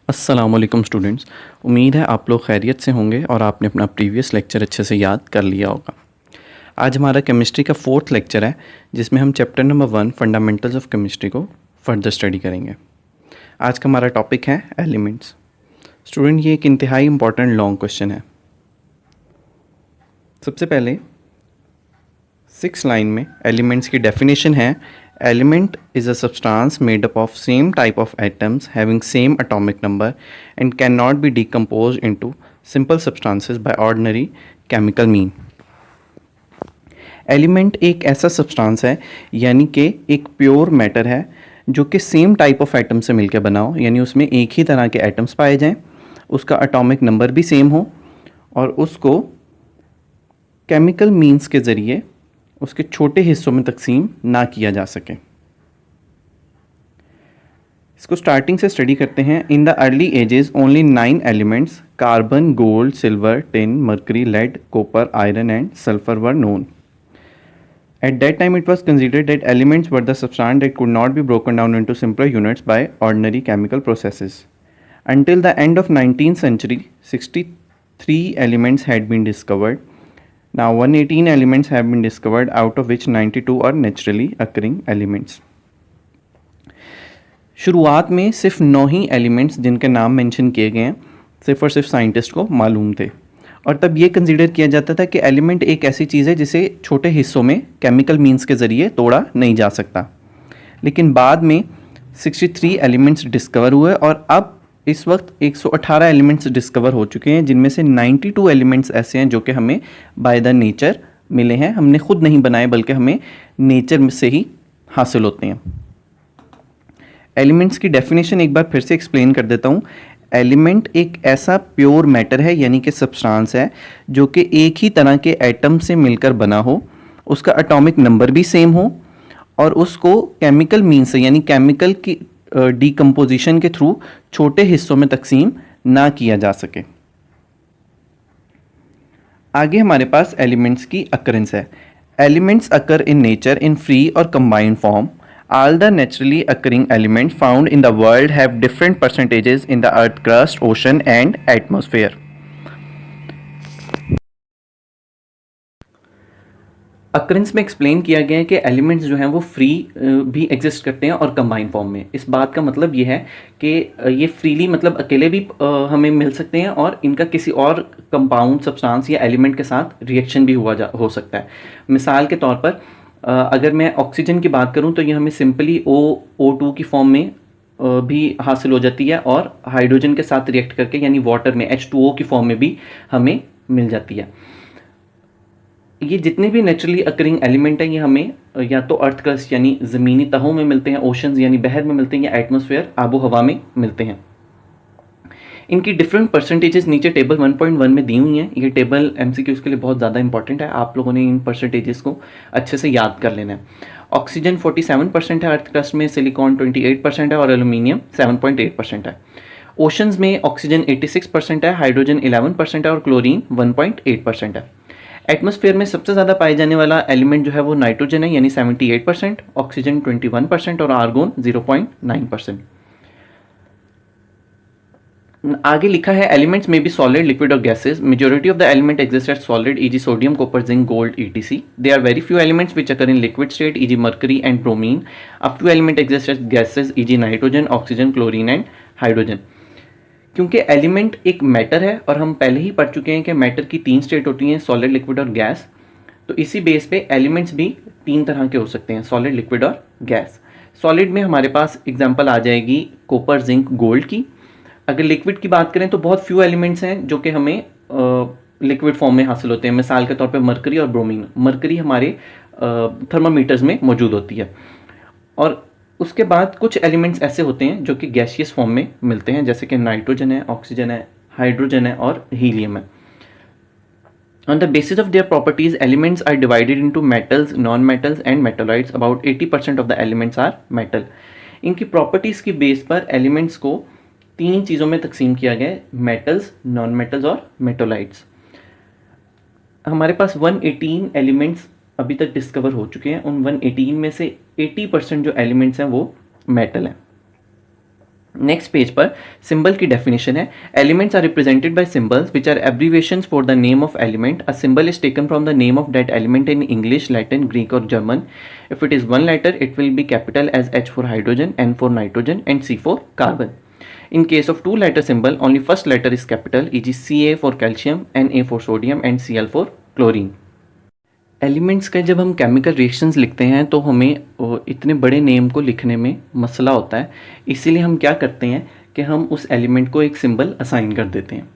अस्सलामुअलैकुम स्टूडेंट्स। उम्मीद है आप लोग खैरियत से होंगे और आपने अपना प्रीवियस लेक्चर अच्छे से याद कर लिया होगा। आज हमारा केमिस्ट्री का 4th लेक्चर है जिसमें हम chapter number 1 fundamentals of chemistry को फर्दर स्टडी करेंगे। आज का हमारा टॉपिक है एलिमेंट्स। स्टूडेंट, ये एक इंतहाई इंपॉर्टेंट लॉन्ग क्वेश्चन है। सबसे पहले 6 लाइन में एलिमेंट्स की डेफिनेशन है। Element is a substance made up of same type of atoms having same atomic number and cannot be decomposed into simple substances by ordinary chemical mean. Element एक ऐसा substance है यानी कि एक pure matter है जो कि सेम टाइप ऑफ एटम से मिलकर बना हो, यानी उसमें एक ही तरह के एटम्स पाए जाएं, उसका एटॉमिक नंबर भी सेम हो और उसको केमिकल मीन्स के ज़रिए उसके छोटे हिस्सों में तकसीम ना किया जा सके। इसको स्टार्टिंग से स्टडी करते हैं। In the early ages only 9 elements carbon, gold, silver, tin, mercury, lead, copper, iron and sulphur were known. At that time it was considered that elements were the substance that could not be broken down into simpler units by ordinary chemical processes. Until the end of 19th century, 63 elements had been discovered. Now 118 elements have been discovered, out of which 92 are naturally occurring elements. शुरुआत में सिर्फ 9 ही elements जिनके नाम mention किए गए हैं सिर्फ और सिर्फ साइंटिस्ट को मालूम थे, और तब ये कंसीडर किया जाता था कि एलिमेंट एक ऐसी चीज़ है जिसे छोटे हिस्सों में केमिकल मीन्स के ज़रिए तोड़ा नहीं जा सकता। लेकिन बाद में 63 एलिमेंट्स डिस्कवर हुए और अब इस वक्त 118 एलिमेंट्स डिस्कवर हो चुके हैं, जिनमें से 92 एलिमेंट्स ऐसे हैं जो कि हमें बाय द नेचर मिले हैं। हमने खुद नहीं बनाए बल्कि हमें नेचर से ही हासिल होते हैं। एलिमेंट्स की डेफिनेशन एक बार फिर से एक्सप्लेन कर देता हूँ। एलिमेंट एक ऐसा प्योर मैटर है यानी कि सब्सटेंस है जो कि एक ही तरह के एटम से मिलकर बना हो, उसका एटॉमिक नंबर भी सेम हो और उसको केमिकल मीन्स से यानी केमिकल की डीकम्पोजिशन के थ्रू छोटे हिस्सों में तकसीम ना किया जा सके। आगे हमारे पास एलिमेंट्स की अकरेंस है। Elements occur in nature in free और combined form. All the naturally occurring elements found in the world have different percentages in the earth crust, ocean and atmosphere. Occurrence में एक्सप्लेन किया गया है कि elements जो हैं वो फ्री भी एग्जिस्ट करते हैं और कंबाइन फॉर्म में। इस बात का मतलब ये है कि ये फ्रीली मतलब अकेले भी हमें मिल सकते हैं और इनका किसी और कंपाउंड सब्सटेंस या एलिमेंट के साथ रिएक्शन भी हो सकता है। मिसाल के तौर पर अगर मैं ऑक्सीजन की बात करूं तो ये हमें सिंपली O2 की फॉर्म में भी हासिल हो जाती है और हाइड्रोजन के साथ रिएक्ट करके यानी वाटर में H2O की फॉर्म में भी हमें मिल जाती है। ये जितने भी नेचुरली अकरिंग एलिमेंट हैं ये हमें या तो अर्थ क्रस्ट यानी ज़मीनी तहों में मिलते हैं, ओशंस यानी बहर में मिलते हैं, या एटमॉस्फेयर आबो हवा में मिलते हैं। इनकी डिफरेंट परसेंटेजेस नीचे टेबल 1.1 में दी हुई हैं। ये टेबल एमसीक्यूज़ के लिए बहुत ज़्यादा इंपॉर्टेंट है, आप लोगों ने इन परसेंटेजेस को अच्छे से याद कर लेना है। ऑक्सीजन 47% है अर्थ क्रस्ट में, सिलिकॉन 28% है और एल्यूमिनियम 7.8% है। ओशंस में ऑक्सीजन 86% है, हाइड्रोजन 11% है और क्लोरीन 1.8% है। एटमॉस्फेयर में सबसे ज़्यादा पाए जाने वाला एलिमेंट जो है वो नाइट्रोजन है यानी 78%, ऑक्सीजन 21% और आर्गोन 0.9%। आगे लिखा है एलिमेंट्स में बी सॉलिड, लिक्विड और gases. Majority of the element exist at solid e.g. Sodium, copper, zinc, gold etc. There are very few elements which occur in liquid state e.g. mercury and bromine. A few elements exist as gases e.g. Nitrogen, oxygen, chlorine and hydrogen. क्योंकि element एक matter है और हम पहले ही पढ़ चुके हैं कि मैटर की 3 स्टेट होती हैं, सॉलिड, लिक्विड और गैस। तो इसी बेस पे एलिमेंट्स भी 3 तरह के हो सकते हैं, सॉलिड, लिक्विड और गैस। सॉलिड में हमारे पास एग्जांपल आ जाएगी कॉपर, जिंक, गोल्ड की। अगर लिक्विड की बात करें तो बहुत फ्यू एलिमेंट्स हैं जो कि हमें लिक्विड फॉर्म में हासिल होते हैं। मिसाल के तौर पे मरकरी और ब्रोमीन। मरकरी हमारे थर्मामीटर्स में मौजूद होती है। और उसके बाद कुछ एलिमेंट्स ऐसे होते हैं जो कि गैसियस फॉर्म में मिलते हैं, जैसे कि नाइट्रोजन है, ऑक्सीजन है, हाइड्रोजन है और हीलियम है। On the basis of their properties, elements are divided into metals, non-metals and metalloids. About 80% of the elements are metal. इनकी प्रॉपर्टीज़ की बेस पर एलिमेंट्स को 3 चीज़ों में तकसीम किया गया है, मेटल्स, नॉन मेटल्स और मेटोलाइट्स। हमारे पास 118 एलिमेंट्स अभी तक डिस्कवर हो चुके हैं। उन 118 में से 80% जो एलिमेंट्स हैं वो मेटल हैं। नेक्स्ट पेज पर सिंबल की डेफिनेशन है, elements are represented by symbols which are abbreviations for the name of element. A symbol is taken from the name of that element in English, Latin, Greek और German. If it is one letter it will be capital as H for hydrogen, N for nitrogen and C for carbon. In case of two letter symbol, only first letter is capital, e.g. Ca for calcium, Na for sodium and Cl for chlorine. Elements का जब हम chemical reactions लिखते हैं तो हमें इतने बड़े name को लिखने में मसला होता है, इसीलिए हम क्या करते हैं कि हम उस एलिमेंट को एक सिंबल असाइन कर देते हैं.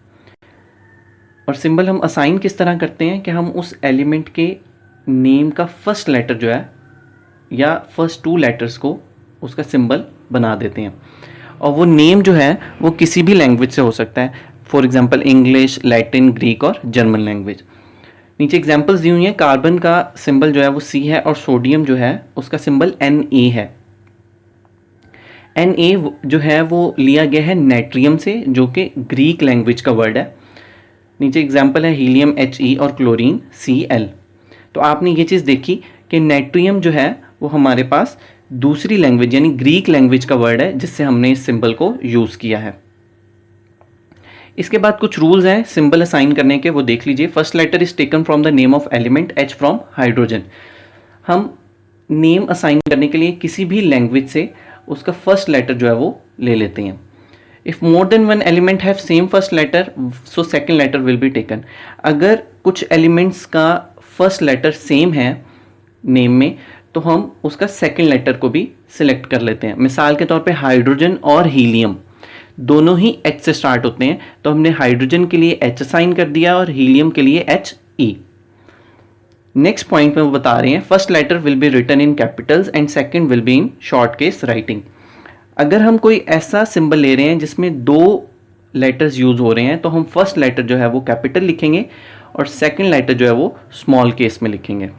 और सिंबल हम असाइन किस तरह करते हैं कि हम उस एलिमेंट के नेम का फर्स्ट लेटर जो है या फर्स्ट 2 लेटर्स को उसका सिंबल बना देते हैं. और वो नेम जो है वो किसी भी लैंग्वेज से हो सकता है, for example English, Latin, Greek और जर्मन लैंग्वेज. नीचे एग्जांपल्स दी हुई हैं. कार्बन का सिंबल जो है वो C है और सोडियम जो है उसका सिंबल Na है. Na जो है वो लिया गया है नाइट्रियम से, जो कि ग्रीक लैंग्वेज का वर्ड है. नीचे एग्जांपल है हीलियम He और क्लोरीन Cl. तो आपने ये चीज़ देखी कि नाइट्रियम जो है वो हमारे पास दूसरी लैंग्वेज यानी ग्रीक लैंग्वेज का वर्ड है जिससे हमने इस सिंबल को यूज़ किया है. इसके बाद कुछ रूल्स हैं सिंबल असाइन करने के, वो देख लीजिए. First letter is taken from the name of element, H from hydrogen. हम नेम असाइन करने के लिए किसी भी लैंग्वेज से उसका फर्स्ट लेटर जो है वो ले लेते हैं. If more than one element have same first letter so second letter will be taken. अगर कुछ एलिमेंट्स का फर्स्ट लेटर सेम है नेम में तो हम उसका सेकेंड लेटर को भी सिलेक्ट कर लेते हैं. मिसाल के तौर पे हाइड्रोजन और हीलियम दोनों ही H से स्टार्ट होते हैं, तो हमने हाइड्रोजन के लिए H असाइन कर दिया और हीलियम के लिए He. नेक्स्ट पॉइंट में वो बता रहे हैं, first letter will be written in capitals and second will be in short case writing. अगर हम कोई ऐसा सिंबल ले रहे हैं जिसमें 2 लेटर्स यूज हो रहे हैं तो हम फर्स्ट लेटर जो है वो कैपिटल लिखेंगे और सेकंड लेटर जो है वो स्मॉल केस में लिखेंगे.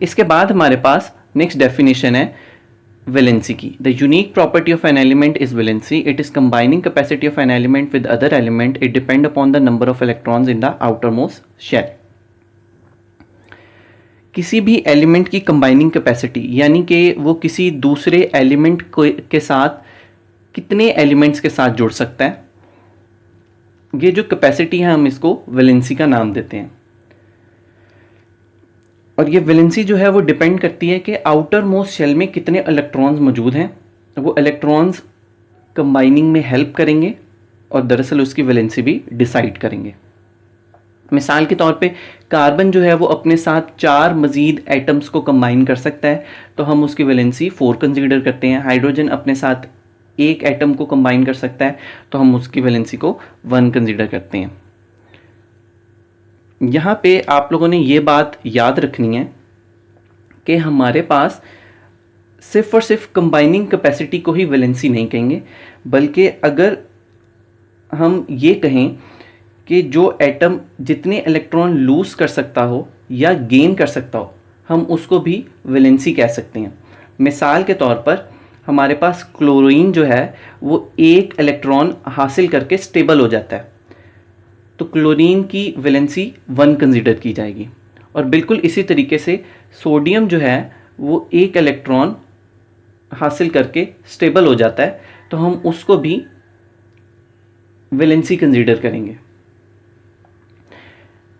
इसके बाद हमारे पास नेक्स्ट डेफिनेशन है valency की. The unique property of an element is valency. It is combining capacity of an element with other element. It depends upon the number of electrons in the outermost shell. किसी भी element की combining capacity यानी कि वो किसी दूसरे element के साथ कितने एलिमेंट्स के साथ जुड़ सकता है, ये जो कैपेसिटी है हम इसको वैलेंसी का नाम देते हैं. और ये वैलेंसी जो है वो डिपेंड करती है कि आउटर मोस्ट शेल में कितने इलेक्ट्रॉन्स मौजूद हैं. वो इलेक्ट्रॉन्स कंबाइनिंग में हेल्प करेंगे और दरअसल उसकी वैलेंसी भी डिसाइड करेंगे. मिसाल के तौर पे कार्बन जो है वो अपने साथ 4 मज़ीद एटम्स को कंबाइन कर सकता है तो हम उसकी वैलेंसी 4 कंसीडर करते हैं. हाइड्रोजन अपने साथ 1 एटम को कंबाइन कर सकता है तो हम उसकी वैलेंसी को 1 कंसीडर करते हैं. यहाँ पे आप लोगों ने ये बात याद रखनी है कि हमारे पास सिर्फ और सिर्फ कंबाइनिंग कैपेसिटी को ही वैलेंसी नहीं कहेंगे, बल्कि अगर हम ये कहें कि जो एटम जितने इलेक्ट्रॉन लूज कर सकता हो या गेन कर सकता हो हम उसको भी वैलेंसी कह सकते हैं. मिसाल के तौर पर हमारे पास क्लोरीन जो है वो 1 इलेक्ट्रॉन हासिल करके स्टेबल हो जाता है तो क्लोरीन की वैलेंसी 1 कंसीडर की जाएगी. और बिल्कुल इसी तरीके से सोडियम जो है वो 1 इलेक्ट्रॉन हासिल करके स्टेबल हो जाता है तो हम उसको भी वैलेंसी कंसीडर करेंगे.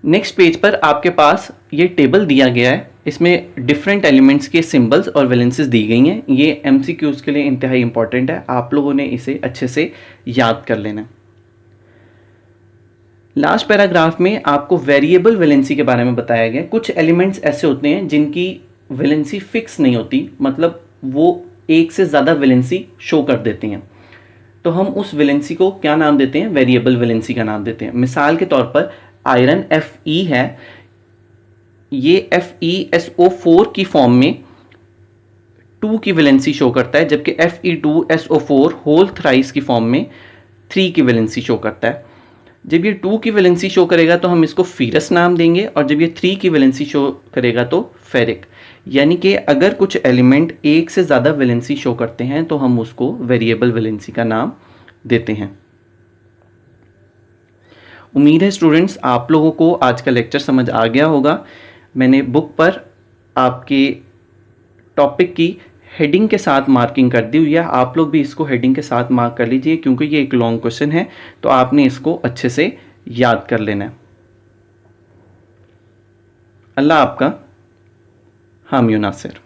नेक्स्ट पेज पर आपके पास ये टेबल दिया गया है, इसमें डिफरेंट एलिमेंट्स के सिंबल्स और वैलेंसीज दी गई हैं. ये MCQs के लिए इंतहाई इंपॉर्टेंट है, आप लोगों ने इसे अच्छे से याद कर लेना. लास्ट पैराग्राफ में आपको वेरिएबल वैलेंसी के बारे में बताया गया. कुछ एलिमेंट्स ऐसे होते हैं जिनकी वैलेंसी फिक्स नहीं होती, मतलब वो एक से ज़्यादा वैलेंसी शो कर देते हैं तो हम उस वैलेंसी को क्या नाम देते हैं, वेरिएबल वैलेंसी का नाम देते हैं. मिसाल के तौर पर आयरन Fe है, ये FeSO4 की फॉर्म में 2 की वैलेंसी शो करता है जबकि Fe2SO4 होल थ्राइस की फॉर्म में 3 की वैलेंसी शो करता है. जब ये 2 की वैलेंसी शो करेगा तो हम इसको फीरस नाम देंगे और जब ये 3 की वैलेंसी शो करेगा तो फेरिक. यानी कि अगर कुछ एलिमेंट एक से ज़्यादा वैलेंसी शो करते हैं तो हम उसको वेरिएबल वैलेंसी का नाम देते हैं. उम्मीद है स्टूडेंट्स आप लोगों को आज का लेक्चर समझ आ गया होगा. मैंने बुक पर आपके टॉपिक की हेडिंग के साथ मार्किंग कर दी हुई है, आप लोग भी इसको हेडिंग के साथ मार्क कर लीजिए क्योंकि ये एक लॉन्ग क्वेश्चन है, तो आपने इसको अच्छे से याद कर लेना है। अल्लाह आपका हामी नासिर।